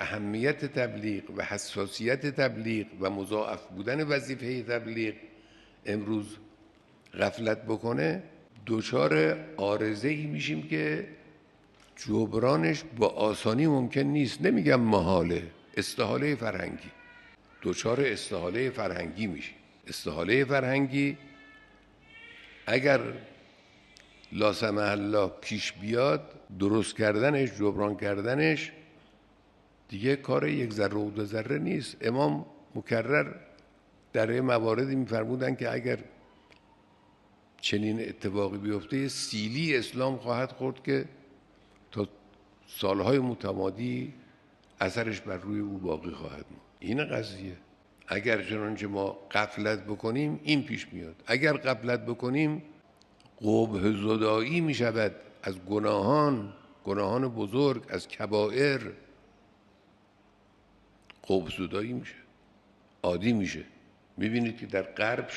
اهمیت تبلیغ و حساسیت تبلیغ و مضاعف بودن وظیفه تبلیغ امروز غفلت بکنه، دچار عارضه‌ای میشیم که جبرانش با آسانی ممکن نیست. نمیگم محاله، استحاله فرهنگی، دچار استحاله فرهنگی میشیم. استحاله فرهنگی اگر لا سمح الله پیش بیاد، درست کردنش، جبران کردنش دیگه کار یک ذره و دو ذره نیست. امام مکرر در مواردی میفرمودن که اگر چنین اتفاقی بیفته سیلی اسلام خواهد خورد که تا سالهای متمادی اثرش بر روی او باقی خواهد بود. این قضیه اگر چنانچه ما غفلت بکنیم این پیش میاد. اگر غفلت بکنیم قبح زدایی می شود از گناهان بزرگ، از کبائر قبح زدایی میشه، عادی میشه. میبینید که در غرب